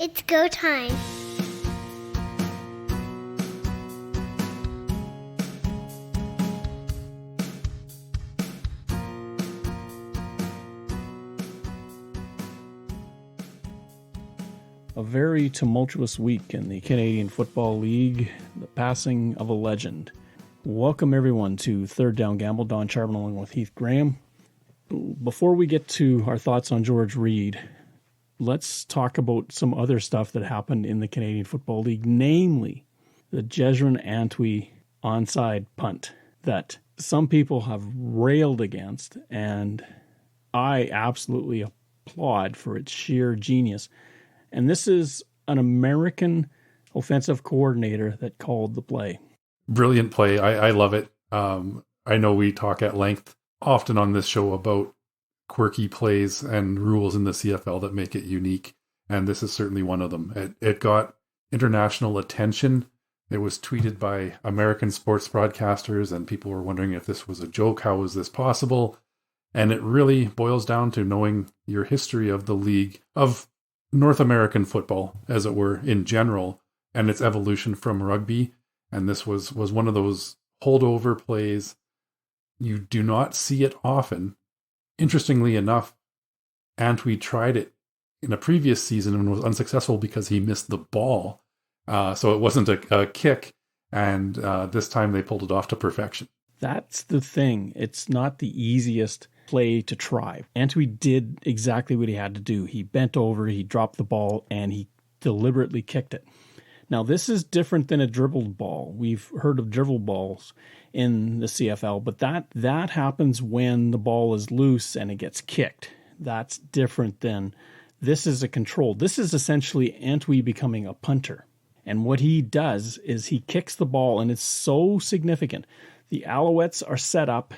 It's go time. A very tumultuous week in the Canadian Football League, the passing of a legend. Welcome everyone to Third Down Gamble. Don Charbon along with Heath Graham. Before we get to our thoughts on George Reed, let's talk about some other stuff that happened in the Canadian Football League, namely the Jeshrun Antwi onside punt that some people have railed against, and I absolutely applaud for its sheer genius. And this is an American offensive coordinator that called the play. Brilliant play. I love it. I know we talk at length often on this show about quirky plays and rules in the CFL that make it unique. And this is certainly one of them. It got international attention. It was tweeted by American sports broadcasters, and people were wondering if this was a joke. How was this possible? And it really boils down to knowing your history of the league, of North American football, as it were, in general, and its evolution from rugby. And this was one of those holdover plays. You do not see it often. Interestingly enough, Antwi tried it in a previous season and was unsuccessful because he missed the ball. So it wasn't a kick, and this time they pulled it off to perfection. That's the thing. It's not the easiest play to try. Antwi did exactly what he had to do. He bent over, he dropped the ball, and he deliberately kicked it. Now, this is different than a dribbled ball. We've heard of dribble balls in the CFL, but that happens when the ball is loose and it gets kicked. That's different than this is a control. This is essentially Antwi becoming a punter. And what he does is he kicks the ball, and it's so significant. The Alouettes are set up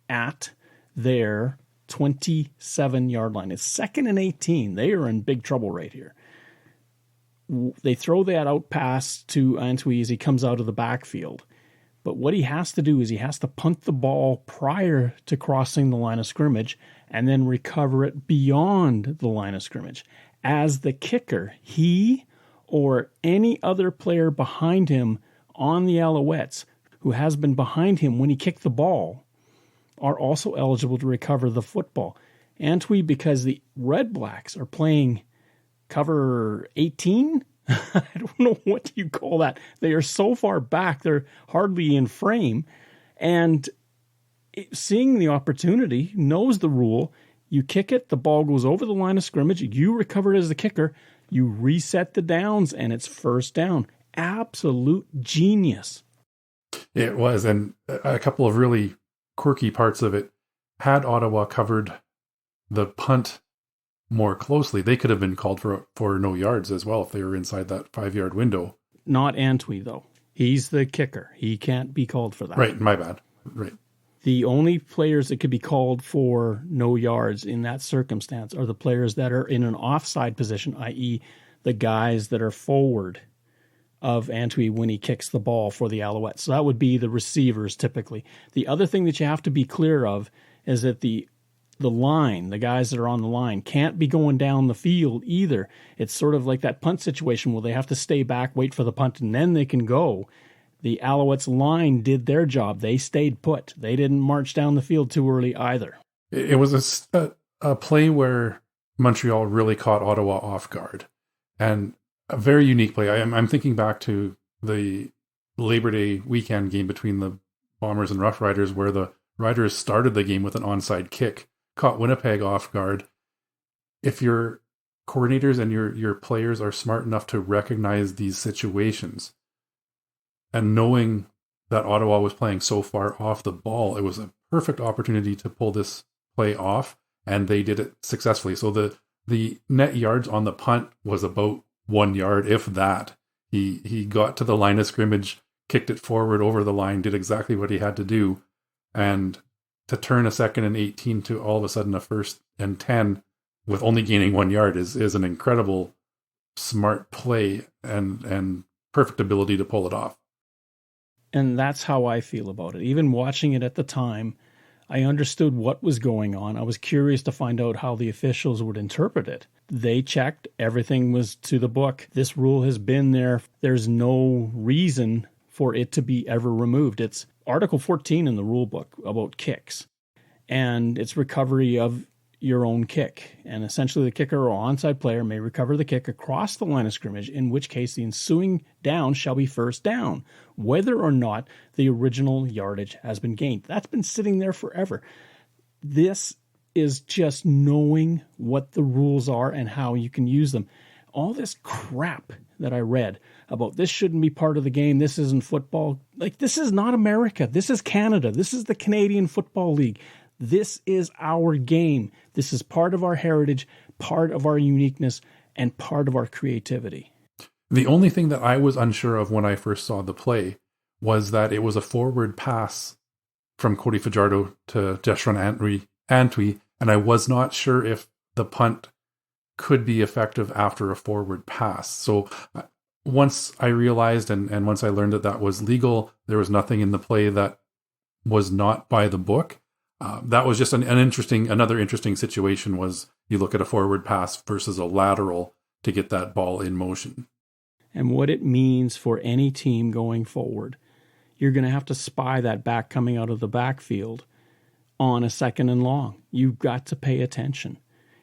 at their 27-yard line. It's 2nd and 18. They are in big trouble right here. They throw that out pass to Antwi as he comes out of the backfield. But what he has to do is he has to punt the ball prior to crossing the line of scrimmage and then recover it beyond the line of scrimmage. As the kicker, he or any other player behind him on the Alouettes who has been behind him when he kicked the ball are also eligible to recover the football. Antwi, because the Red Blacks are playing cover 18, I don't know what you call that. They are so far back, they're hardly in frame. And seeing the opportunity, knows the rule, you kick it, the ball goes over the line of scrimmage, you recover it as the kicker, you reset the downs, and it's first down. Absolute genius. It was, and a couple of really quirky parts of it. Had Ottawa covered the punt more closely, they could have been called for no yards as well if they were inside that 5-yard window. Not Antwi, though. He's the kicker. He can't be called for that. Right, my bad. Right. The only players that could be called for no yards in that circumstance are the players that are in an offside position, i.e. the guys that are forward of Antwi when he kicks the ball for the Alouettes. So that would be the receivers typically. The other thing that you have to be clear of is that the line, the guys that are on the line, can't be going down the field either. It's sort of like that punt situation where they have to stay back, wait for the punt, and then they can go. The Alouettes line did their job. They stayed put. They didn't march down the field too early either. It was a play where Montreal really caught Ottawa off guard. And a very unique play. I'm thinking back to the Labor Day weekend game between the Bombers and Roughriders, where the Riders started the game with an onside kick, caught Winnipeg off guard. If your coordinators and your players are smart enough to recognize these situations, and knowing that Ottawa was playing so far off the ball, it was a perfect opportunity to pull this play off, and they did it successfully. So the net yards on the punt was about 1 yard, if that. He got to the line of scrimmage, kicked it forward over the line, did exactly what he had to do, and to turn a 2nd and 18 to all of a sudden a 1st and 10 with only gaining 1 yard is an incredible smart play and perfect ability to pull it off. And that's how I feel about it. Even watching it at the time, I understood what was going on. I was curious to find out how the officials would interpret it. They checked. Everything was to the book. This rule has been there. There's no reason for it to be ever removed. It's Article 14 in the rule book about kicks. And it's recovery of your own kick. And essentially the kicker or onside player may recover the kick across the line of scrimmage, in which case the ensuing down shall be first down, whether or not the original yardage has been gained. That's been sitting there forever. This is just knowing what the rules are and how you can use them. All this crap that I read about this shouldn't be part of the game, this isn't football. Like, this is not America. This is Canada. This is the Canadian Football League. This is our game. This is part of our heritage, part of our uniqueness, and part of our creativity. The only thing that I was unsure of when I first saw the play was that it was a forward pass from Cody Fajardo to Jeshrun Antwi, and I was not sure if the punt could be effective after a forward pass. So once I realized and once I learned that was legal, there was nothing in the play that was not by the book. That was just another interesting situation. Was you look at a forward pass versus a lateral to get that ball in motion. And what it means for any team going forward. You're going to have to spy that back coming out of the backfield on a second and long. You've got to pay attention.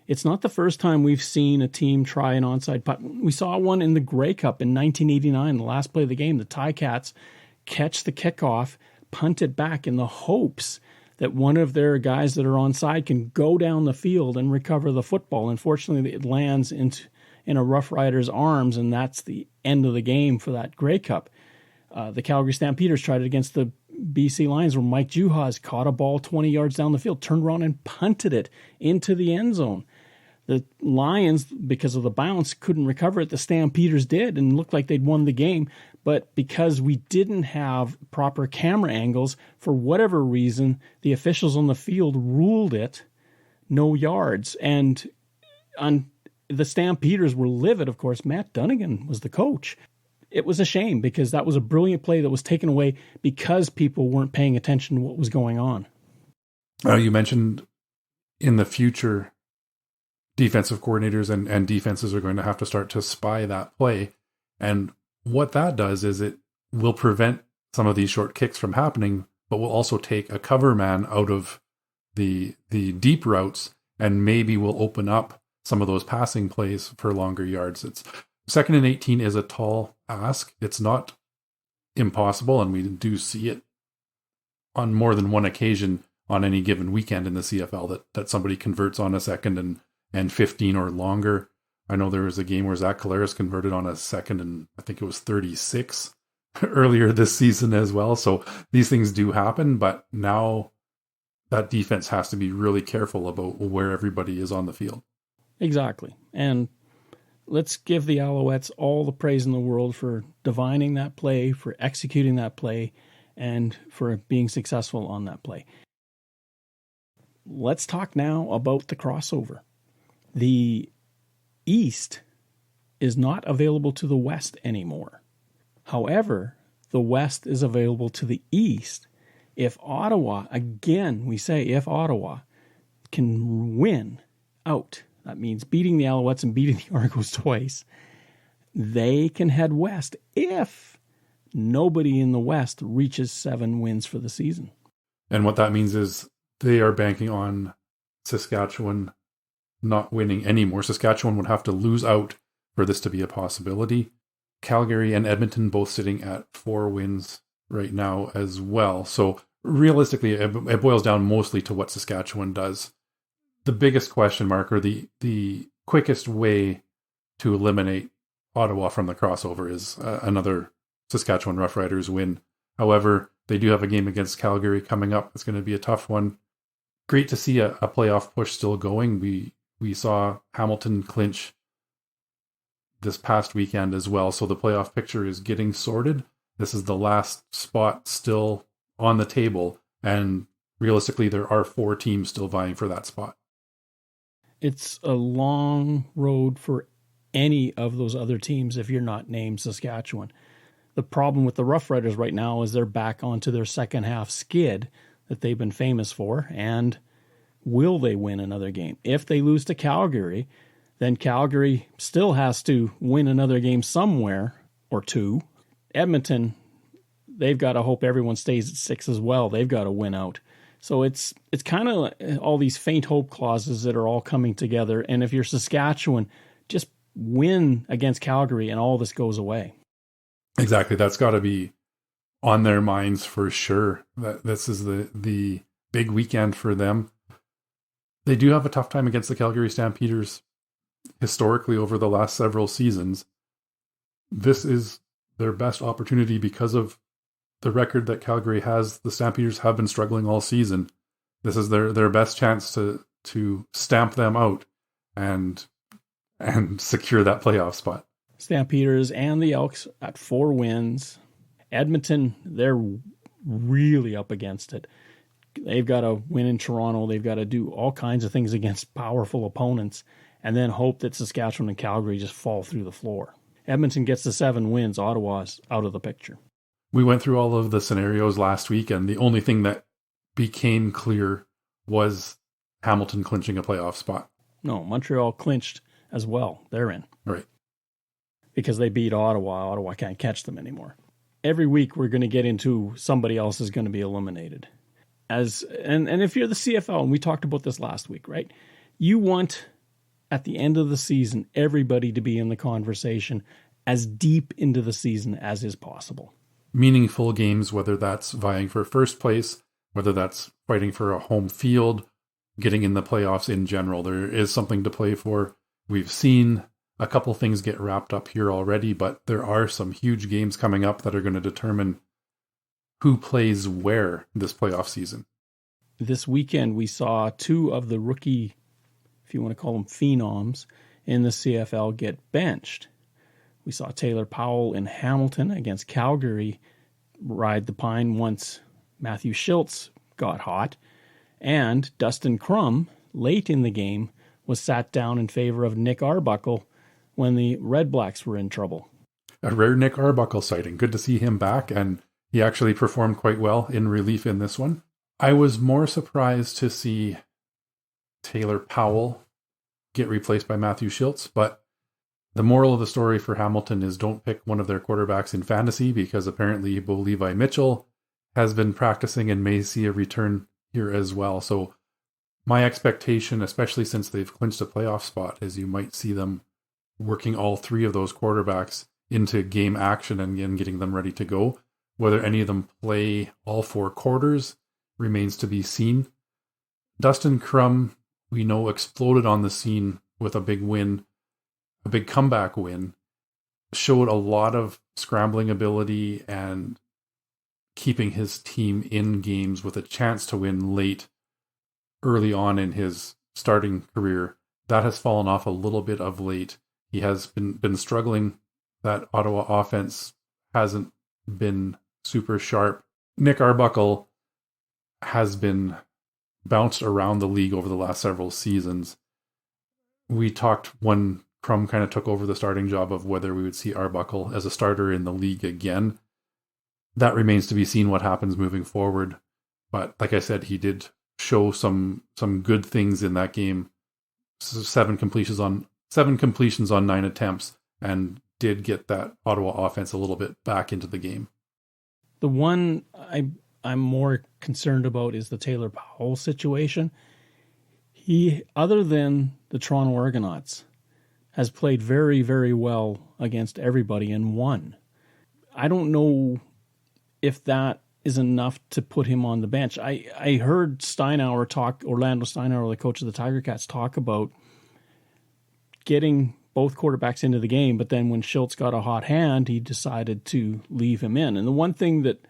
It's not the first time we've seen a team try an onside punt. We saw one in the Grey Cup in 1989, the last play of the game. The Ticats catch the kickoff, punt it back in the hopes that one of their guys that are onside can go down the field and recover the football. Unfortunately, it lands in a Roughriders' arms, and that's the end of the game for that Grey Cup. The Calgary Stampeders tried it against the BC Lions, where Mike Juhas caught a ball 20 yards down the field, turned around and punted it into the end zone. The Lions, because of the bounce, couldn't recover it. The Stampeders did and looked like they'd won the game. But because we didn't have proper camera angles, for whatever reason, the officials on the field ruled it no yards. And the Stampeders were livid, of course. Matt Dunnigan was the coach. It was a shame because that was a brilliant play that was taken away because people weren't paying attention to what was going on. You mentioned in the future, defensive coordinators and defenses are going to have to start to spy that play. And what that does is it will prevent some of these short kicks from happening, but will also take a cover man out of the deep routes and maybe will open up some of those passing plays for longer yards. It's 2nd and 18 is a tall ask. It's not impossible, and we do see it on more than one occasion on any given weekend in the CFL that somebody converts on a 2nd and 15 or longer. I know there was a game where Zach Collaros converted on a 2nd and I think it was 36 earlier this season as well. So these things do happen, but now that defense has to be really careful about where everybody is on the field. Exactly. And let's give the Alouettes all the praise in the world for divining that play, for executing that play, and for being successful on that play. Let's talk now about the crossover. The East is not available to the West anymore. However, the West is available to the East if Ottawa, again, we say if Ottawa, can win out. That means beating the Alouettes and beating the Argos twice. They can head west if nobody in the West reaches 7 wins for the season. And what that means is they are banking on Saskatchewan not winning anymore. Saskatchewan would have to lose out for this to be a possibility. Calgary and Edmonton both sitting at 4 wins right now as well. So realistically, it boils down mostly to what Saskatchewan does. The biggest question mark, or the quickest way to eliminate Ottawa from the crossover, is another Saskatchewan Roughriders win. However, they do have a game against Calgary coming up. It's going to be a tough one. Great to see a playoff push still going. We saw Hamilton clinch this past weekend as well. So the playoff picture is getting sorted. This is the last spot still on the table. And realistically, there are 4 teams still vying for that spot. It's a long road for any of those other teams if you're not named Saskatchewan. The problem with the Roughriders right now is they're back onto their second half skid that they've been famous for. And will they win another game? If they lose to Calgary, Then Calgary still has to win another game somewhere or two. Edmonton, they've got to hope everyone stays at 6 as well. They've got to win out. So it's kind of all these faint hope clauses that are all coming together. And if you're Saskatchewan, just win against Calgary and all this goes away. Exactly. That's got to be on their minds for sure. That this is the big weekend for them. They do have a tough time against the Calgary Stampeders historically over the last several seasons. This is their best opportunity because of the record that Calgary has. The Stampeders have been struggling all season. This is their best chance to stamp them out and secure that playoff spot. Stampeders and the Elks at 4 wins. Edmonton, they're really up against it. They've got to win in Toronto. They've got to do all kinds of things against powerful opponents and then hope that Saskatchewan and Calgary just fall through the floor. Edmonton gets the 7 wins. Ottawa's out of the picture. We went through all of the scenarios last week, and the only thing that became clear was Hamilton clinching a playoff spot. No, Montreal clinched as well. They're in. Right. Because they beat Ottawa. Ottawa can't catch them anymore. Every week we're going to get into somebody else is going to be eliminated. And if you're the CFL, and we talked about this last week, right? You want, at the end of the season, everybody to be in the conversation as deep into the season as is possible. Meaningful games, whether that's vying for first place, whether that's fighting for a home field, getting in the playoffs in general. There is something to play for. We've seen a couple things get wrapped up here already, but there are some huge games coming up that are going to determine who plays where this playoff season. This weekend, we saw 2 of the rookie, if you want to call them phenoms, in the CFL get benched. We saw Taylor Powell in Hamilton against Calgary ride the pine once Matthew Schultz got hot. And Dustin Crum, late in the game, was sat down in favor of Nick Arbuckle when the Red Blacks were in trouble. A rare Nick Arbuckle sighting. Good to see him back, and he actually performed quite well in relief in this one. I was more surprised to see Taylor Powell get replaced by Matthew Schultz, but the moral of the story for Hamilton is don't pick one of their quarterbacks in fantasy, because apparently Bo Levi Mitchell has been practicing and may see a return here as well. So my expectation, especially since they've clinched a playoff spot, is you might see them working all 3 of those quarterbacks into game action and getting them ready to go. Whether any of them play all 4 quarters remains to be seen. Dustin Crum, we know, exploded on the scene with a big win, a big comeback win, showed a lot of scrambling ability and keeping his team in games with a chance to win late, early on in his starting career. That has fallen off a little bit of late. He has been struggling. That Ottawa offense hasn't been super sharp. Nick Arbuckle has been bounced around the league over the last several seasons. We talked when Crum kind of took over the starting job of whether we would see Arbuckle as a starter in the league again. That remains to be seen what happens moving forward. But like I said, he did show some good things in that game. 7 completions on 9 attempts, and did get that Ottawa offense a little bit back into the game. The one I'm more concerned about is the Taylor Powell situation. He, other than the Toronto Argonauts, has played very, very well against everybody and won. I don't know if that is enough to put him on the bench. I heard Orlando Steinauer, the coach of the Tiger Cats, talk about getting both quarterbacks into the game, but then when Schultz got a hot hand, he decided to leave him in. And the one thing that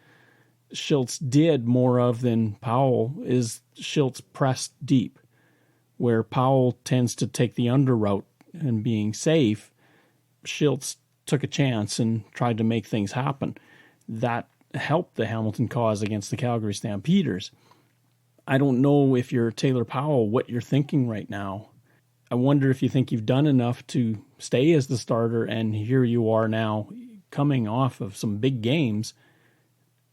Schultz did more of than Powell is Schultz pressed deep, where Powell tends to take the under route and being safe. Schultz took a chance and tried to make things happen. That helped the Hamilton cause against the Calgary Stampeders. I don't know if you're Taylor Powell, what you're thinking right now. I wonder if you think you've done enough to stay as the starter, and here you are now coming off of some big games,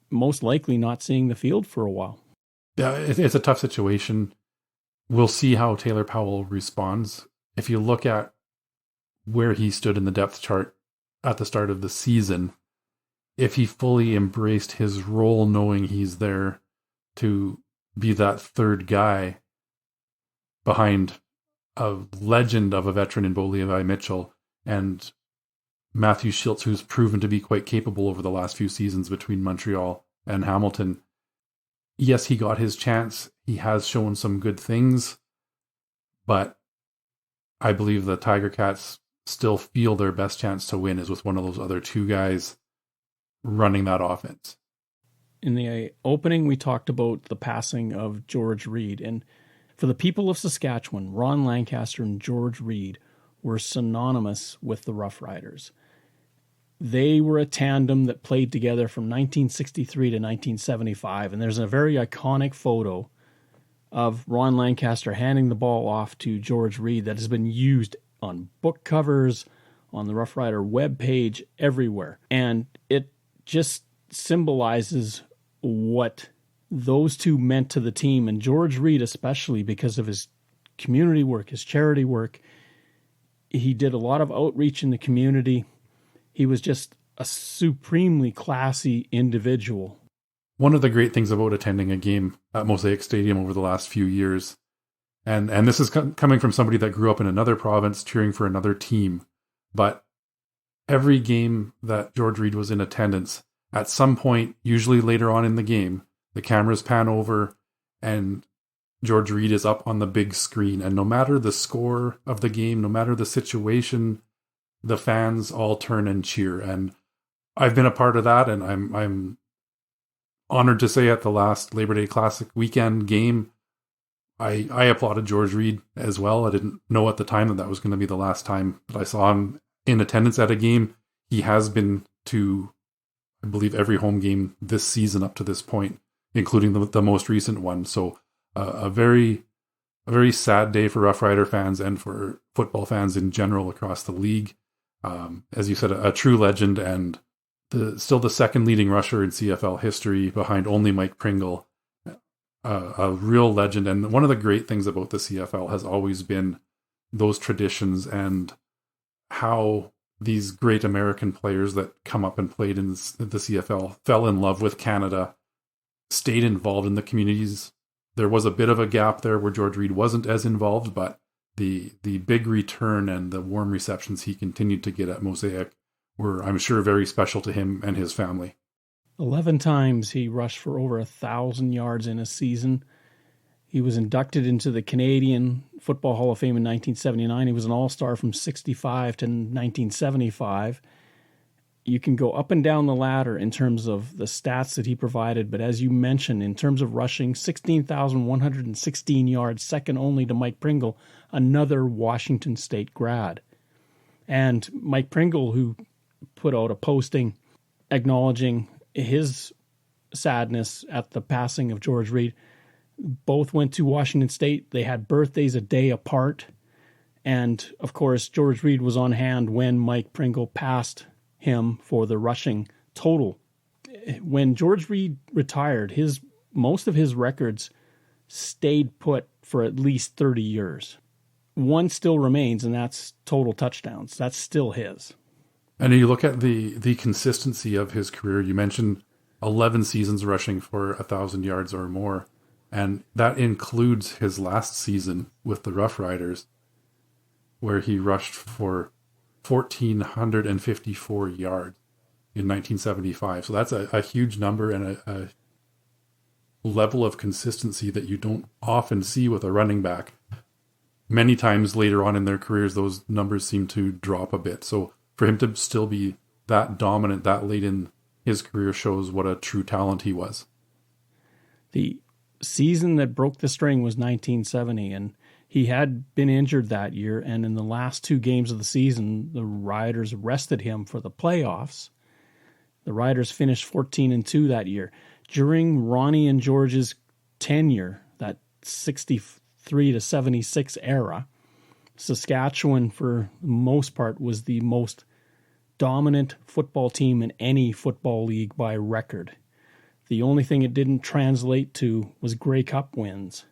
most likely not seeing the field for a while. Yeah, it's a tough situation. We'll see how Taylor Powell responds. If you look at where he stood in the depth chart at the start of the season, if he fully embraced his role, knowing he's there to be that third guy behind a legend of a veteran in Bo Levi Mitchell and Matthew Schultz, who's proven to be quite capable over the last few seasons between Montreal and Hamilton. Yes, he got his chance. He has shown some good things, but I believe the Tiger Cats still feel their best chance to win is with one of those other two guys running that offense. In the opening, we talked about the passing of George Reed. And for the people of Saskatchewan, Ron Lancaster and George Reed were synonymous with the Roughriders. They were a tandem that played together from 1963 to 1975. And there's a very iconic photo of Ron Lancaster handing the ball off to George Reed that has been used on book covers, on the Rough Rider webpage, everywhere. And it just symbolizes what those two meant to the team. And George Reed, especially because of his community work, his charity work, he did a lot of outreach in the community. He was just a supremely classy individual. One of the great things about attending a game at Mosaic Stadium over the last few years, and this is coming from somebody that grew up in another province cheering for another team, but every game that George Reed was in attendance, at some point, usually later on in the game, the cameras pan over and George Reed is up on the big screen. And no matter the score of the game, no matter the situation, the fans all turn and cheer. And I've been a part of that, and I'm honored to say at the last Labor Day Classic weekend game, I applauded George Reed as well. I didn't know at the time that was going to be the last time that I saw him in attendance at a game. He has been to, I believe, every home game this season up to this point, including the most recent one. So a very sad day for Rough Rider fans and for football fans in general across the league. As you said, a true legend, and still the second leading rusher in CFL history behind only Mike Pringle. A real legend. And one of the great things about the CFL has always been those traditions and how these great American players that come up and played in the CFL fell in love with Canada, stayed involved in the communities. There was a bit of a gap there where George Reed wasn't as involved, but the big return and the warm receptions he continued to get at Mosaic were, I'm sure, very special to him and his family. 11 times he rushed for over 1,000 yards in a season. He was inducted into the Canadian Football Hall of Fame in 1979. He was an all-star from 65 to 1975. You can go up and down the ladder in terms of the stats that he provided, but as you mentioned, in terms of rushing, 16,116 yards, second only to Mike Pringle, another Washington State grad. And Mike Pringle, who put out a posting acknowledging his sadness at the passing of George Reed, both went to Washington State. They had birthdays a day apart. And, of course, George Reed was on hand when Mike Pringle passed him for the rushing total. When George Reed retired, most of his records stayed put for at least 30 years. One still remains, and that's total touchdowns. That's still his. And you look at the consistency of his career. You mentioned 11 seasons rushing for 1,000 yards or more. And that includes his last season with the Rough Riders, where he rushed for 1,454 yards in 1975. So that's a huge number and a level of consistency that you don't often see with a running back. Many times later on in their careers, those numbers seem to drop a bit. So for him to still be that dominant that late in his career shows what a true talent he was. The season that broke the string was 1970, and he had been injured that year, and in the last two games of the season, the Riders rested him for the playoffs. The Riders finished 14-2 that year. During Ronnie and George's tenure, that 63 to 76 era, Saskatchewan, for the most part, was the most dominant football team in any football league by record. The only thing it didn't translate to was Grey Cup wins.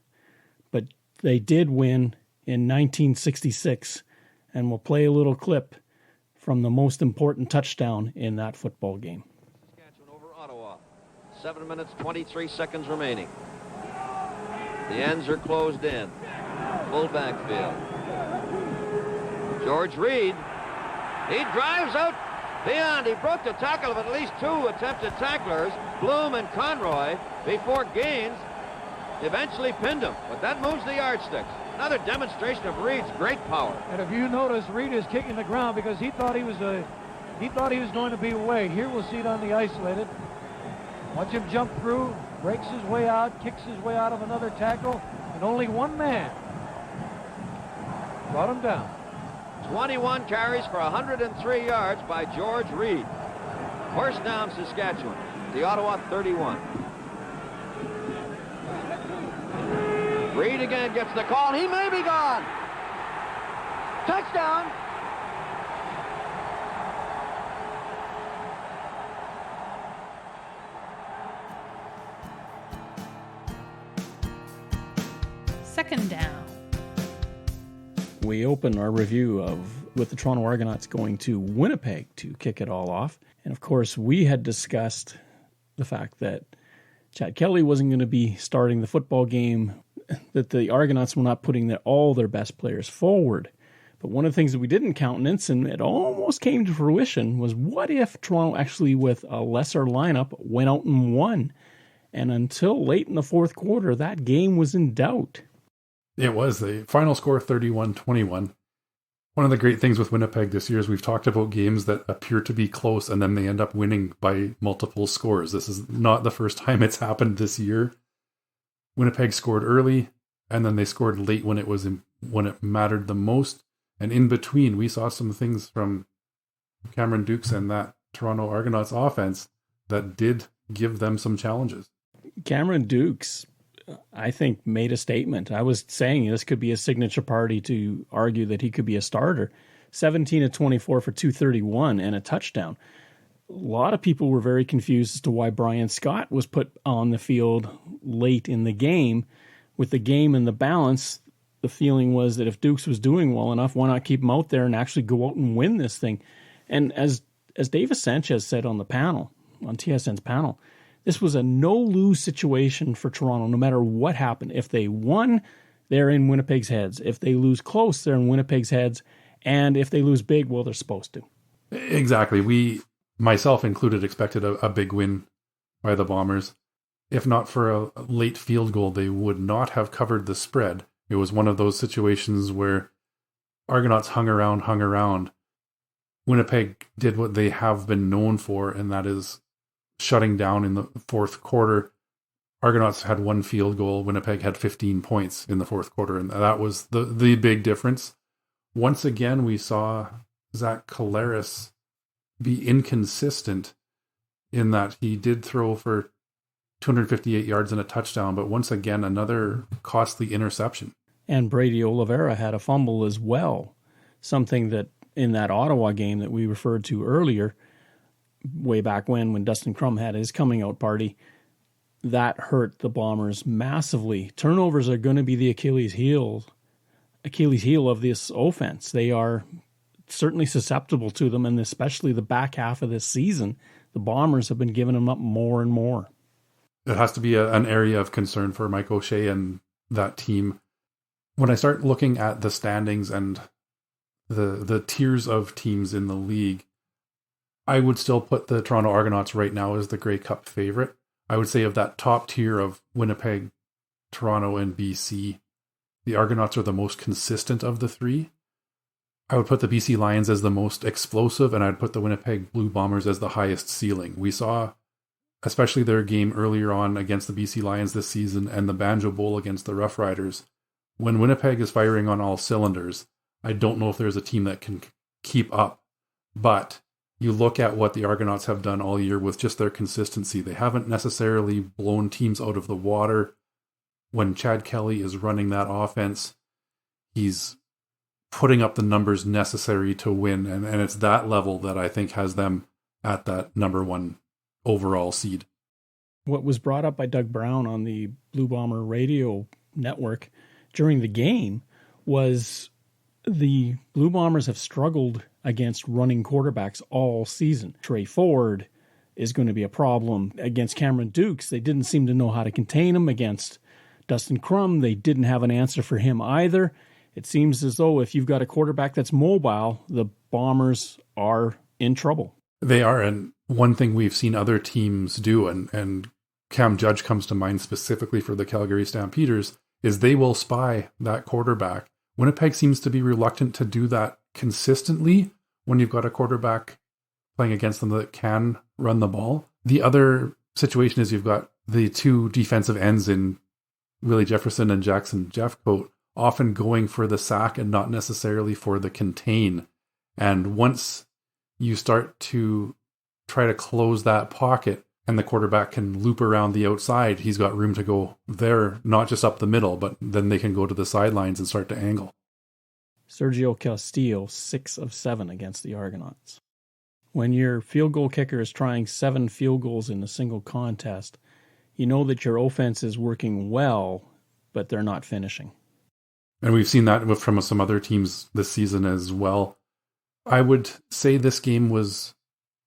But they did win in 1966, and we'll play a little clip from the most important touchdown in that football game. Saskatchewan over Ottawa. 7 minutes, 23 seconds remaining. The ends are closed in. Full backfield. George Reed. He drives out beyond. He broke the tackle of at least 2 attempted tacklers, Bloom and Conroy, before Gaines eventually pinned him. But that moves the yardsticks. Another demonstration of Reed's great power. And if you notice, Reed is kicking the ground because he thought he was going to be away. Here we'll see it on the isolated. Watch him jump through, breaks his way out, kicks his way out of another tackle, and only one man brought him down. 21 carries for 103 yards by George Reed. First down, Saskatchewan. The Ottawa 31. Reed again gets the call. He may be gone. Touchdown. Second down. We open our review with the Toronto Argonauts going to Winnipeg to kick it all off. And of course, we had discussed the fact that Chad Kelly wasn't going to be starting the football game, that the Argonauts were not putting all their best players forward. But one of the things that we didn't countenance, and it almost came to fruition, was what if Toronto actually, with a lesser lineup, went out and won? And until late in the fourth quarter, that game was in doubt. It was the final score 31-21. One of the great things with Winnipeg this year is we've talked about games that appear to be close and then they end up winning by multiple scores. This is not the first time it's happened this year. Winnipeg scored early and then they scored late when it mattered the most. And in between, we saw some things from Cameron Dukes and that Toronto Argonauts offense that did give them some challenges. Cameron Dukes, I think, made a statement. I was saying this could be a signature party to argue that he could be a starter. 17 of 24 for 231 and a touchdown. A lot of people were very confused as to why Brian Scott was put on the field late in the game. With the game in the balance, the feeling was that if Dukes was doing well enough, why not keep him out there and actually go out and win this thing? And as Davis Sanchez said on the panel, on TSN's panel, this was a no-lose situation for Toronto, no matter what happened. If they won, they're in Winnipeg's heads. If they lose close, they're in Winnipeg's heads. And if they lose big, well, they're supposed to. Exactly. We, myself included, expected a big win by the Bombers. If not for a late field goal, they would not have covered the spread. It was one of those situations where Argonauts hung around. Winnipeg did what they have been known for, and that is shutting down in the fourth quarter. Argonauts had 1 field goal. Winnipeg had 15 points in the fourth quarter, and that was the big difference. Once again, we saw Zach Collaros be inconsistent in that he did throw for 258 yards and a touchdown, but once again, another costly interception. And Brady Oliveira had a fumble as well, something that in that Ottawa game that we referred to earlier, way back when Dustin Crum had his coming out party, that hurt the Bombers massively. Turnovers are going to be the Achilles heel of this offense. They are certainly susceptible to them, and especially the back half of this season, the Bombers have been giving them up more and more. It has to be an area of concern for Mike O'Shea and that team. When I start looking at the standings and the tiers of teams in the league, I would still put the Toronto Argonauts right now as the Grey Cup favorite. I would say of that top tier of Winnipeg, Toronto, and BC, the Argonauts are the most consistent of the three. I would put the BC Lions as the most explosive, and I'd put the Winnipeg Blue Bombers as the highest ceiling. We saw, especially their game earlier on against the BC Lions this season and the Banjo Bowl against the Roughriders. When Winnipeg is firing on all cylinders, I don't know if there's a team that can keep up, but you look at what the Argonauts have done all year with just their consistency. They haven't necessarily blown teams out of the water. When Chad Kelly is running that offense, he's putting up the numbers necessary to win. And it's that level that I think has them at that number 1 overall seed. What was brought up by Doug Brown on the Blue Bomber radio network during the game was The Blue Bombers have struggled against running quarterbacks all season. Trey Ford is going to be a problem. Against Cameron Dukes, they didn't seem to know how to contain him. Against Dustin Crum, they didn't have an answer for him either. It seems as though if you've got a quarterback that's mobile, the Bombers are in trouble. They are, and one thing we've seen other teams do, and Cam Judge comes to mind specifically for the Calgary Stampeders, is they will spy that quarterback. Winnipeg seems to be reluctant to do that consistently when you've got a quarterback playing against them that can run the ball. The other situation is you've got the two defensive ends in Willie Jefferson and Jackson Jeffcoat often going for the sack and not necessarily for the contain. And once you start to try to close that pocket and the quarterback can loop around the outside, he's got room to go there, not just up the middle, but then they can go to the sidelines and start to angle. Sergio Castillo, 6 of 7 against the Argonauts. When your field goal kicker is trying 7 field goals in a single contest, you know that your offense is working well, but they're not finishing. And we've seen that from some other teams this season as well. I would say this game was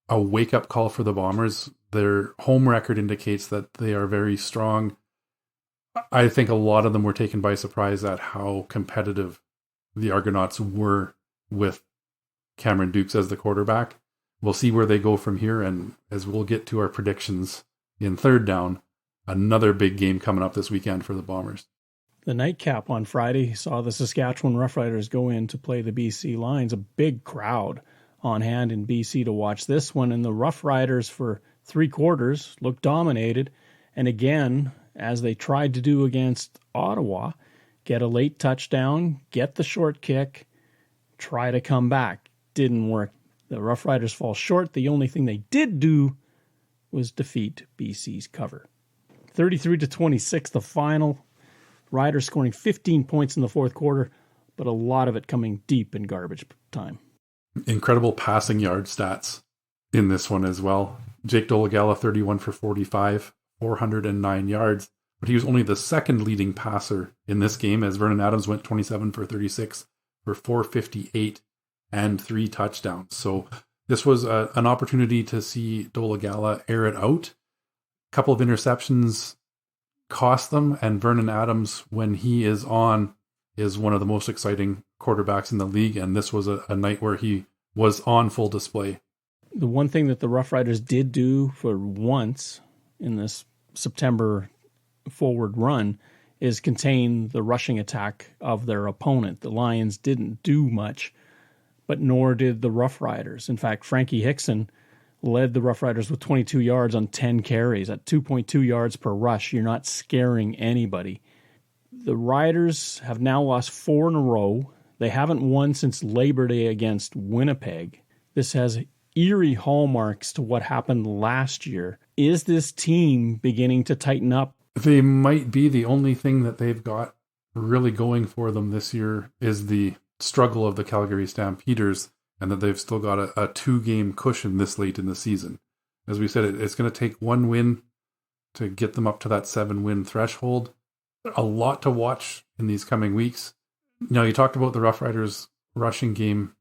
a wake-up call for the Bombers. Their home record indicates that they are very strong. I think a lot of them were taken by surprise at how competitive the Argonauts were with Cameron Dukes as the quarterback. We'll see where they go from here, and as we'll get to our predictions in third down, another big game coming up this weekend for the Bombers. The nightcap on Friday saw the Saskatchewan Roughriders go in to play the BC Lions. A big crowd on hand in BC to watch this one, and the Roughriders for 3 quarters looked dominated. And again, as they tried to do against Ottawa, get a late touchdown, get the short kick, try to come back. Didn't work. The Roughriders fall short. The only thing they did do was defeat BC's cover. 33-26, the final. Riders scoring 15 points in the fourth quarter, but a lot of it coming deep in garbage time. Incredible passing yard stats in this one as well. Jake Dolegala, 31 for 45, 409 yards, but he was only the second leading passer in this game, as Vernon Adams went 27 for 36 for 458 and 3 touchdowns. So this was an opportunity to see Dolegala air it out. A couple of interceptions cost them, and Vernon Adams, when he is on, is one of the most exciting quarterbacks in the league, and this was a night where he was on full display. The one thing that the Roughriders did do for once in this September forward run is contain the rushing attack of their opponent. The Lions didn't do much, but nor did the Roughriders. In fact, Frankie Hickson led the Roughriders with 22 yards on 10 carries. At 2.2 yards per rush, you're not scaring anybody. The Riders have now lost 4 in a row. They haven't won since Labor Day against Winnipeg. This has eerie hallmarks to what happened last year. Is this team beginning to tighten up? They might be. The only thing that they've got really going for them this year is the struggle of the Calgary Stampeders, and that they've still got a 2-game cushion this late in the season. As we said, it's going to take 1 win to get them up to that 7-win threshold. A lot to watch in these coming weeks. Now, you talked about the Roughriders rushing game.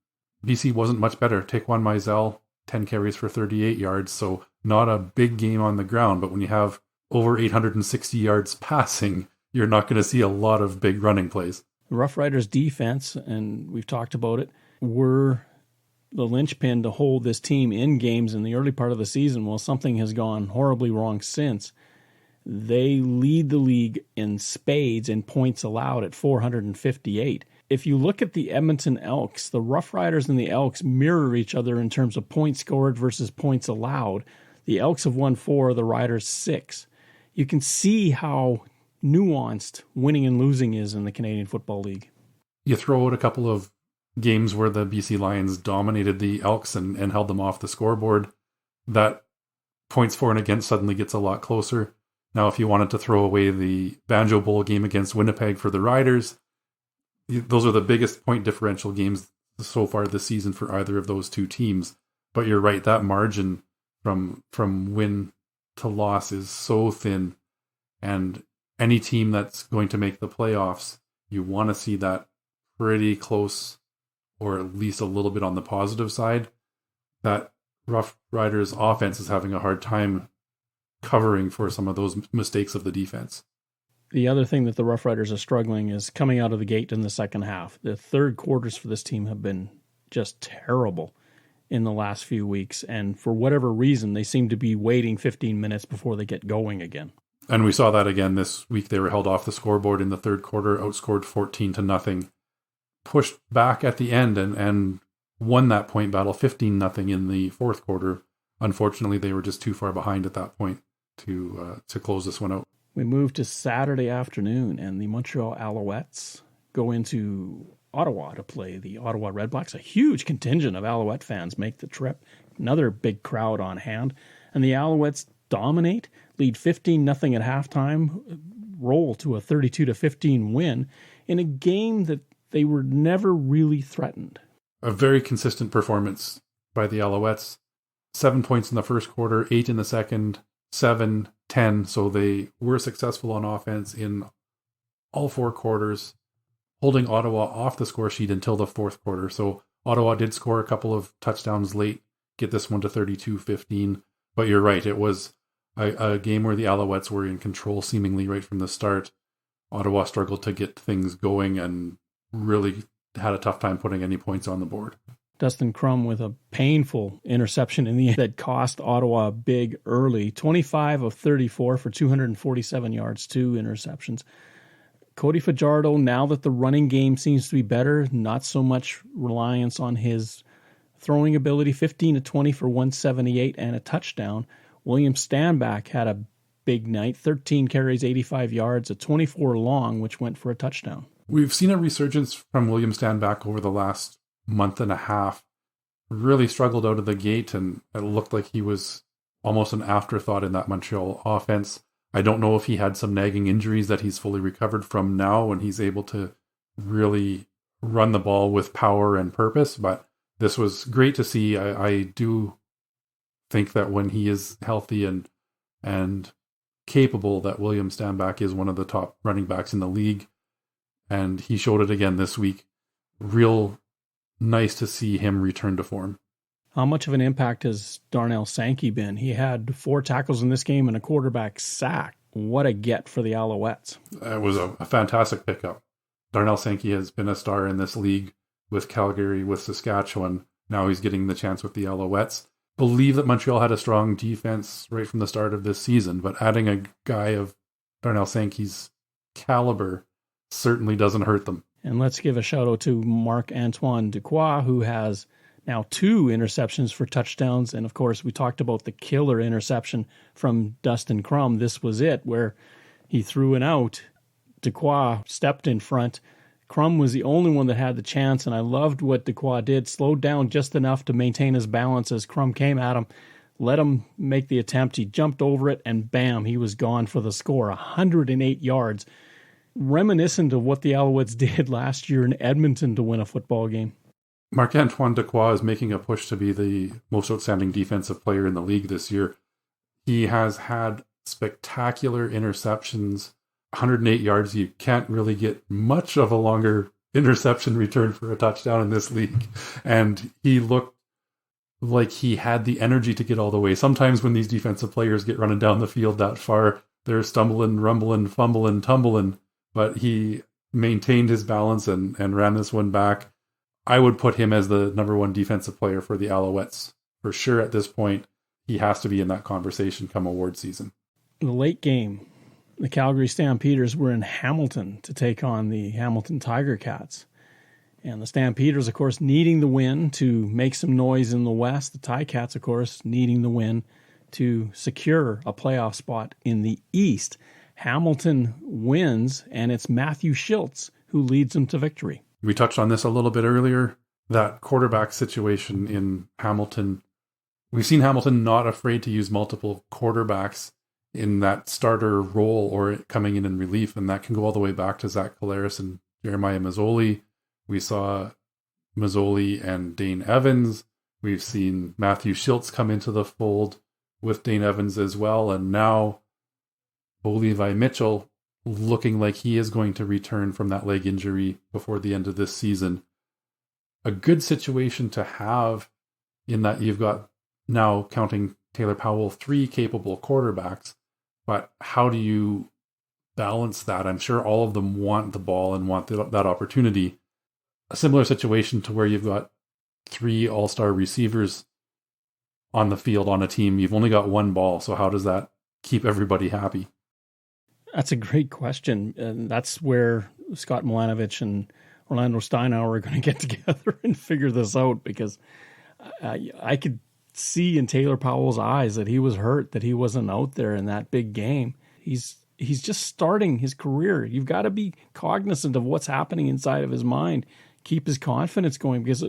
BC wasn't much better. Taquan Mizell, 10 carries for 38 yards, so not a big game on the ground, but when you have over 860 yards passing, you're not going to see a lot of big running plays. The Roughriders defense, and we've talked about it, were the linchpin to hold this team in games in the early part of the season. Well, something has gone horribly wrong since. They lead the league in spades in points allowed at 458. If you look at the Edmonton Elks, the Roughriders and the Elks mirror each other in terms of points scored versus points allowed. The Elks have won 4, the Riders 6. You can see how nuanced winning and losing is in the Canadian Football League. You throw out a couple of games where the BC Lions dominated the Elks and held them off the scoreboard. That points for and against suddenly gets a lot closer. Now, if you wanted to throw away the Banjo Bowl game against Winnipeg for the Riders, those are the biggest point differential games so far this season for either of those two teams. But you're right, that margin from win to loss is so thin. And any team that's going to make the playoffs, you want to see that pretty close or at least a little bit on the positive side, that Roughriders offense is having a hard time covering for some of those mistakes of the defense. The other thing that the Roughriders are struggling is coming out of the gate in the second half. The third quarters for this team have been just terrible in the last few weeks, and for whatever reason, they seem to be waiting 15 minutes before they get going again. And we saw that again this week. They were held off the scoreboard in the third quarter, outscored 14-0, pushed back at the end and won that point battle 15-0 in the fourth quarter. Unfortunately, they were just too far behind at that point to close this one out. We move to Saturday afternoon, and the Montreal Alouettes go into Ottawa to play the Ottawa Redblacks. A huge contingent of Alouette fans make the trip. Another big crowd on hand. And the Alouettes dominate, lead 15-0 at halftime, roll to a 32-15 win in a game that they were never really threatened. A very consistent performance by the Alouettes. 7 points in the first quarter, 8 in the second, 7, 10. So they were successful on offense in all four quarters, holding Ottawa off the score sheet until the fourth quarter. So Ottawa did score a couple of touchdowns late, get this one to 32-15. But you're right, it was a game where the Alouettes were in control seemingly right from the start. Ottawa struggled to get things going and really had a tough time putting any points on the board. Dustin Crum with a painful interception in the end that cost Ottawa big early. 25 of 34 for 247 yards, 2 interceptions. Cody Fajardo, now that the running game seems to be better, not so much reliance on his throwing ability, 15-20 for 178 and a touchdown. William Stanback had a big night, 13 carries, 85 yards, a 24 long, which went for a touchdown. We've seen a resurgence from William Stanback over the last month and a half. Really struggled out of the gate, and it looked like he was almost an afterthought in that Montreal offense. I don't know if he had some nagging injuries that he's fully recovered from now and he's able to really run the ball with power and purpose, but this was great to see. I do think that when he is healthy and capable, that William Stanback is one of the top running backs in the league, and he showed it again this week. Real nice to see him return to form. How much of an impact has Darnell Sankey been? He had 4 tackles in this game and a quarterback sack. What a get for the Alouettes. It was a fantastic pickup. Darnell Sankey has been a star in this league with Calgary, with Saskatchewan. Now he's getting the chance with the Alouettes. Believe that Montreal had a strong defense right from the start of this season, but adding a guy of Darnell Sankey's caliber certainly doesn't hurt them. And let's give a shout out to Marc-Antoine Dequoy, who has now 2 interceptions for touchdowns. And of course, we talked about the killer interception from Dustin Crum. This was it, where he threw an out. Dequoy stepped in front. Crum was the only one that had the chance, and I loved what Dequoy did. Slowed down just enough to maintain his balance as Crum came at him. Let him make the attempt. He jumped over it, and bam, he was gone for the score. 108 yards. Reminiscent of what the Alouettes did last year in Edmonton to win a football game. Marc-Antoine Dequoy is making a push to be the most outstanding defensive player in the league this year. He has had spectacular interceptions, 108 yards. You can't really get much of a longer interception return for a touchdown in this league. And he looked like he had the energy to get all the way. Sometimes when these defensive players get running down the field that far, they're stumbling, rumbling, fumbling, tumbling. But he maintained his balance and ran this one back. I would put him as the number 1 defensive player for the Alouettes. For sure at this point, he has to be in that conversation come award season. In the late game, the Calgary Stampeders were in Hamilton to take on the Hamilton Tiger Cats. And the Stampeders, of course, needing the win to make some noise in the West. The Ticats, of course, needing the win to secure a playoff spot in the East. Hamilton wins, and it's Matthew Schiltz who leads them to victory. We touched on this a little bit earlier, that quarterback situation in Hamilton. We've seen Hamilton not afraid to use multiple quarterbacks in that starter role or coming in relief, and that can go all the way back to Zach Collaros and Jeremiah Mazzoli. We saw Mazzoli and Dane Evans. We've seen Matthew Schiltz come into the fold with Dane Evans as well, and now Levi Mitchell looking like he is going to return from that leg injury before the end of this season. a good situation to have in that you've got, now counting Taylor Powell, 3 capable quarterbacks. But how do you balance that? I'm sure all of them want the ball and want that opportunity. A similar situation to where you've got 3 all-star receivers on the field on a team. You've only got 1 ball. So how does that keep everybody happy? That's a great question. And that's where Scott Milanovic and Orlando Steinauer are going to get together and figure this out, because I could see in Taylor Powell's eyes that he was hurt, that he wasn't out there in that big game. He's just starting his career. You've got to be cognizant of what's happening inside of his mind. Keep his confidence going, because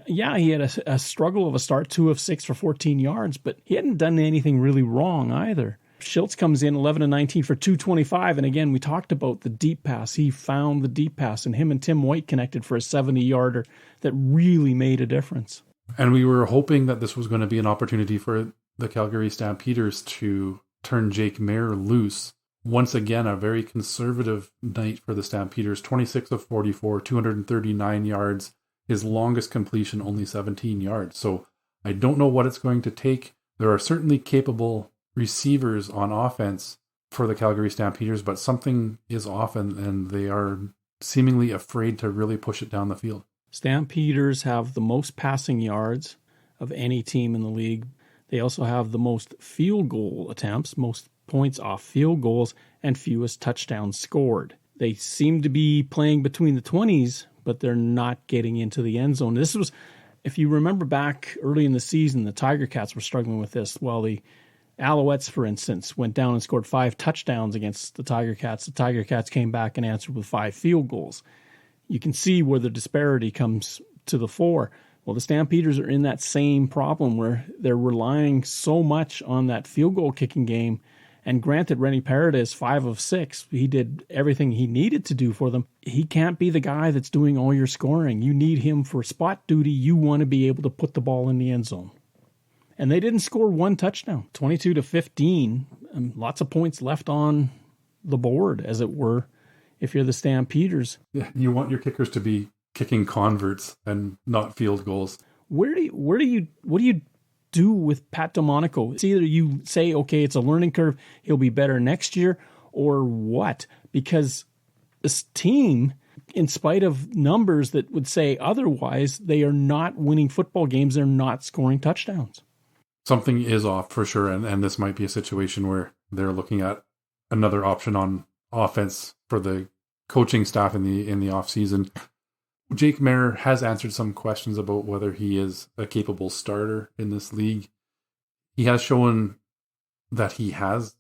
he had a struggle of a start, 2 of 6 for 14 yards, but he hadn't done anything really wrong either. Schultz comes in 11 of 19 for 225, and again, we talked about the deep pass. He found the deep pass, and him and Tim White connected for a 70-yarder that really made a difference. And we were hoping that this was going to be an opportunity for the Calgary Stampeders to turn Jake Mayer loose. Once again, a very conservative night for the Stampeders. 26 of 44, 239 yards. His longest completion, only 17 yards. So I don't know what it's going to take. There are certainly capable receivers on offense for the Calgary Stampeders, but something is off, and they are seemingly afraid to really push it down the field. Stampeders have the most passing yards of any team in the league. They also have the most field goal attempts, most points off field goals, and fewest touchdowns scored. They seem to be playing between the 20s, but they're not getting into the end zone. This was, if you remember back early in the season, the Tiger Cats were struggling with this. Well, the Alouettes, for instance, went down and scored 5 touchdowns against the Tiger Cats. The Tiger Cats came back and answered with 5 field goals. You can see where the disparity comes to the fore. Well, the Stampeders are in that same problem where they're relying so much on that field goal kicking game. And granted, Rennie Paredes, 5 of 6, he did everything he needed to do for them. He can't be the guy that's doing all your scoring. You need him for spot duty. You want to be able to put the ball in the end zone. And they didn't score 1 touchdown, 22 to 15. Lots of points left on the board, as it were, if you're the Stampeders. Yeah, you want your kickers to be kicking converts and not field goals. What do you do with Pat DeMonico? It's either you say, okay, it's a learning curve, he'll be better next year, or what? Because this team, in spite of numbers that would say otherwise, they are not winning football games. They're not scoring touchdowns. Something is off for sure, and this might be a situation where they're looking at another option on offense for the coaching staff in the off season. Jake Mayer has answered some questions about whether he is a capable starter in this league. He has shown that he has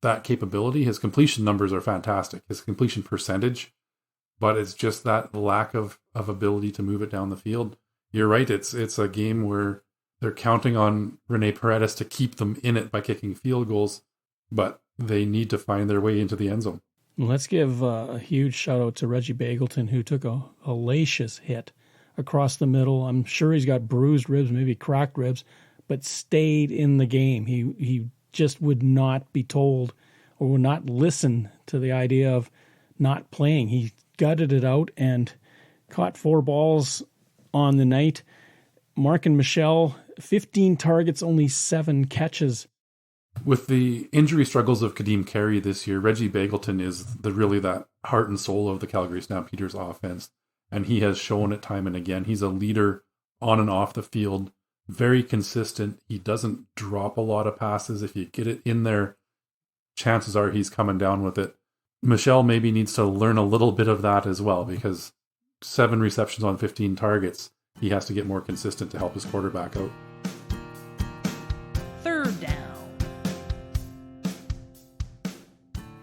that capability. His completion numbers are fantastic, his completion percentage, but it's just that lack of ability to move it down the field. You're right, it's a game where they're counting on Rennie Paredes to keep them in it by kicking field goals, but they need to find their way into the end zone. Let's give a huge shout out to Reggie Bagleton, who took a hellacious hit across the middle. I'm sure he's got bruised ribs, maybe cracked ribs, but stayed in the game. He just would not be told or would not listen to the idea of not playing. He gutted it out and caught 4 balls on the night. Mark and Michelle, 15 targets, only 7 catches. With the injury struggles of Kadeem Carey this year, Reggie Bagleton is really that heart and soul of the Calgary Stampeders offense. And he has shown it time and again. He's a leader on and off the field, very consistent. He doesn't drop a lot of passes. If you get it in there, chances are he's coming down with it. Michelle maybe needs to learn a little bit of that as well, because 7 receptions on 15 targets, he has to get more consistent to help his quarterback out. Third down.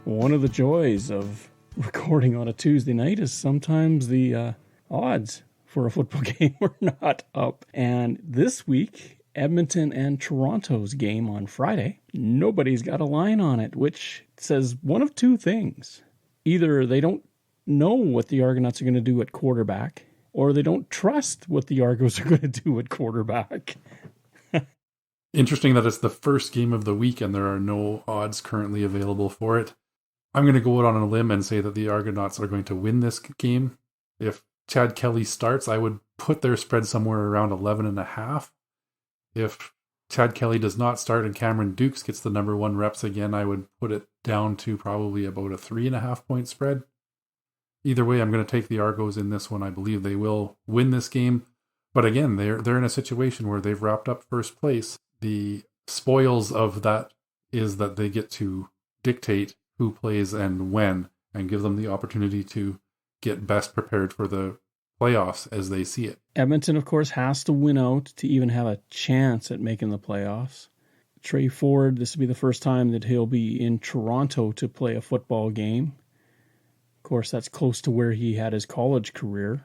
One of the joys of recording on a Tuesday night is sometimes the odds for a football game are not up. And this week, Edmonton and Toronto's game on Friday, nobody's got a line on it, which says one of 2 things. Either they don't know what the Argonauts are going to do at quarterback, or they don't trust what the Argos are going to do at quarterback. Interesting that it's the first game of the week and there are no odds currently available for it. I'm going to go out on a limb and say that the Argonauts are going to win this game. If Chad Kelly starts, I would put their spread somewhere around 11.5. If Chad Kelly does not start and Cameron Dukes gets the number 1 reps again, I would put it down to probably about a 3.5 point spread. Either way, I'm going to take the Argos in this one. I believe they will win this game. But again, they're in a situation where they've wrapped up first place. The spoils of that is that they get to dictate who plays and when, and give them the opportunity to get best prepared for the playoffs as they see it. Edmonton, of course, has to win out to even have a chance at making the playoffs. Trey Ford, this will be the first time that he'll be in Toronto to play a football game. Of course, that's close to where he had his college career.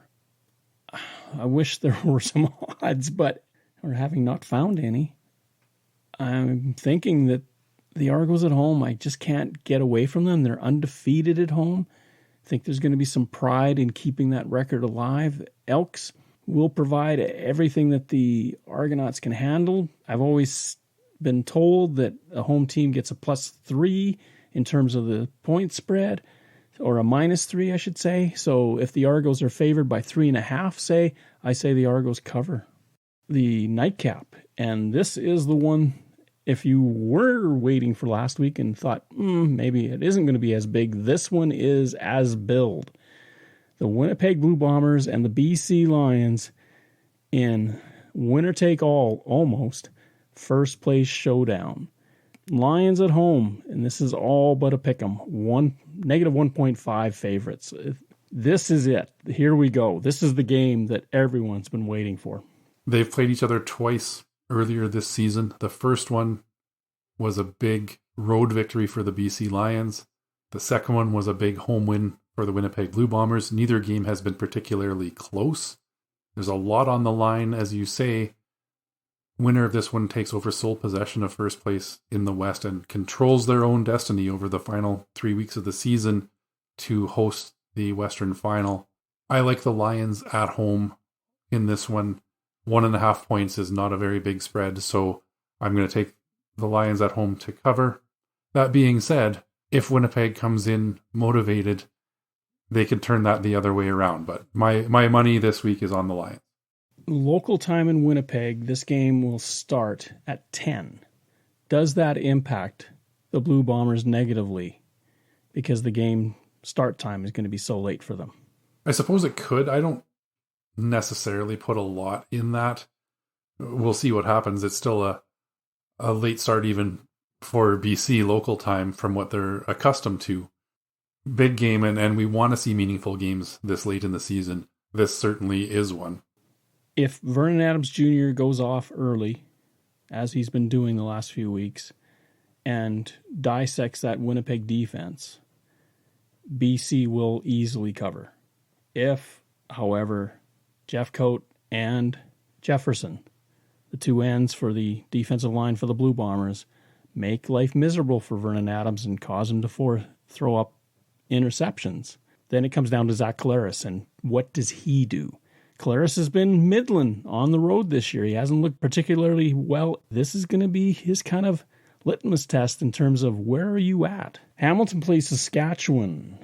I wish there were some odds, but we're having not found any. I'm thinking that the Argos at home, I just can't get away from them. They're undefeated at home. I think there's going to be some pride in keeping that record alive. Elks will provide everything that the Argonauts can handle. I've always been told that a home team gets a +3 in terms of the point spread, or a -3, I should say. So if the Argos are favored by 3.5, I say the Argos cover. The nightcap, and this is the one, if you were waiting for last week and thought, maybe it isn't going to be as big, this one is as billed. The Winnipeg Blue Bombers and the BC Lions in winner-take-all, almost, first place showdown. Lions at home, and this is all but a pick'em. -1.5 favorites. This is it. Here we go. This is the game that everyone's been waiting for. They've played each other twice earlier this season. The first one was a big road victory for the BC Lions. The second one was a big home win for the Winnipeg Blue Bombers. Neither game has been particularly close. There's a lot on the line, as you say. Winner of this one takes over sole possession of first place in the West and controls their own destiny over the final 3 weeks of the season to host the Western Final. I like the Lions at home in this one. 1.5 points is not a very big spread, so I'm going to take the Lions at home to cover. That being said, if Winnipeg comes in motivated, they can turn that the other way around. But my money this week is on the Lions. Local time in Winnipeg, this game will start at 10. Does that impact the Blue Bombers negatively because the game start time is going to be so late for them? I suppose it could. I don't necessarily put a lot in that. We'll see what happens. It's still a late start even for BC local time from what they're accustomed to. Big game, and we want to see meaningful games this late in the season. This certainly is one. If Vernon Adams Jr. goes off early, as he's been doing the last few weeks, and dissects that Winnipeg defense, BC will easily cover. If, however, Jeffcoat and Jefferson, the two ends for the defensive line for the Blue Bombers, make life miserable for Vernon Adams and cause him to throw up interceptions, then it comes down to Zach Collaros, and what does he do? Collaros has been middling on the road this year. He hasn't looked particularly well. This is going to be his kind of litmus test in terms of where are you at. Hamilton plays Saskatchewan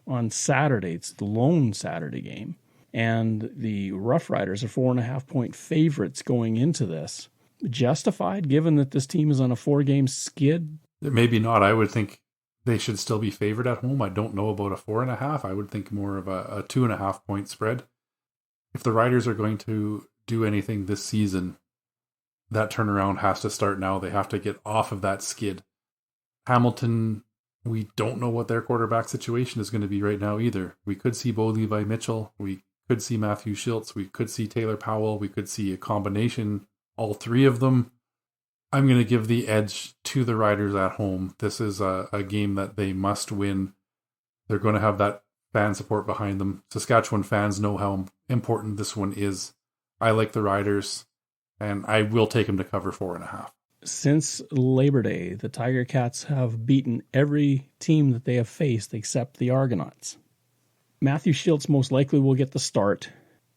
on Saturday. It's the lone Saturday game. And the Roughriders are 4.5 point favorites going into this. Justified, given that this team is on a 4-game skid? Maybe not. I would think they should still be favored at home. I don't know about a 4.5. I would think more of a 2.5 point spread. If the Riders are going to do anything this season, that turnaround has to start now. They have to get off of that skid. Hamilton, we don't know what their quarterback situation is going to be right now either. We could see Bo Levi Mitchell. We could see Matthew Schultz. We could see Taylor Powell. We could see a combination, all three of them. I'm going to give the edge to the Riders at home. This is a game that they must win. They're going to have that fan support behind them. Saskatchewan fans know how important this one is. I like the Riders, and I will take them to cover 4.5. Since Labor Day, the Tiger Cats have beaten every team that they have faced except the Argonauts. Matthew Schultz most likely will get the start.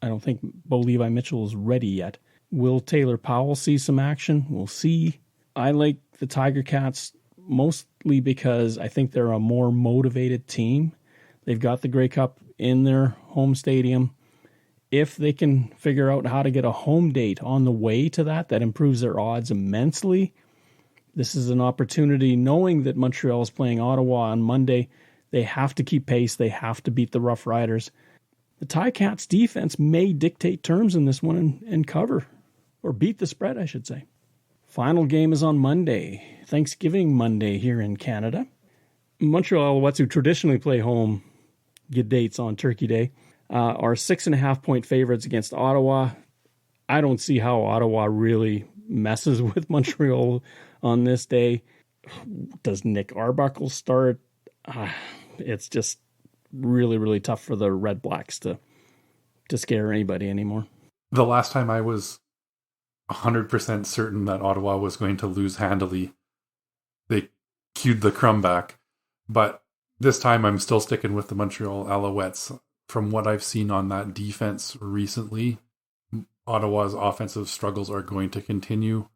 I don't think Bo Levi Mitchell is ready yet. Will Taylor Powell see some action? We'll see. I like the Tiger Cats mostly because I think they're a more motivated team. They've got the Grey Cup in their home stadium. If they can figure out how to get a home date on the way to that improves their odds immensely. This is an opportunity, knowing that Montreal is playing Ottawa on Monday. They have to keep pace. They have to beat the Roughriders. The Ticats defense may dictate terms in this one and cover, or beat the spread, I should say. Final game is on Monday, Thanksgiving Monday here in Canada. Montreal Alouettes, who traditionally play home, get dates on Turkey Day, are 6.5-point favorites against Ottawa. I don't see how Ottawa really messes with Montreal on this day. Does Nick Arbuckle start? It's just really, really tough for the Red Blacks to scare anybody anymore. The last time I was 100% certain that Ottawa was going to lose handily, they cued the crumb back. But this time I'm still sticking with the Montreal Alouettes. From what I've seen on that defense recently, Ottawa's offensive struggles are going to continue.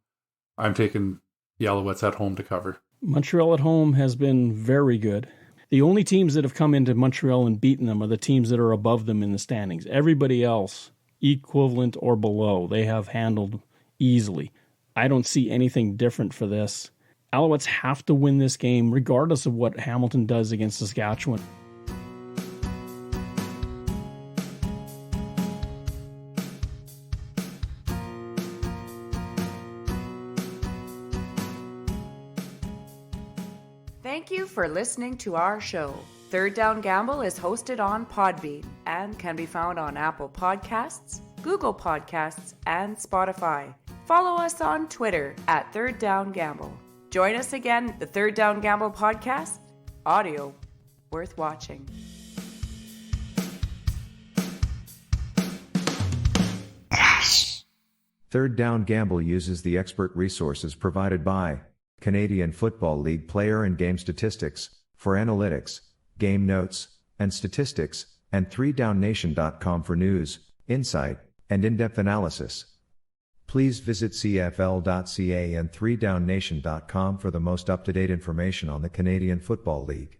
I'm taking the Alouettes at home to cover. Montreal at home has been very good. The only teams that have come into Montreal and beaten them are the teams that are above them in the standings. Everybody else, equivalent or below, they have handled easily. I don't see anything different for this. Alouettes have to win this game regardless of what Hamilton does against Saskatchewan. Thank you for listening to our show. Third Down Gamble is hosted on Podbean and can be found on Apple Podcasts, Google Podcasts, and Spotify. Follow us on Twitter at Third Down Gamble. Join us again, the Third Down Gamble podcast, audio worth watching. Third Down Gamble uses the expert resources provided by Canadian Football League player and game statistics for analytics, game notes, and statistics, and 3downnation.com for news, insight, and in-depth analysis. Please visit cfl.ca and 3downnation.com for the most up-to-date information on the Canadian Football League.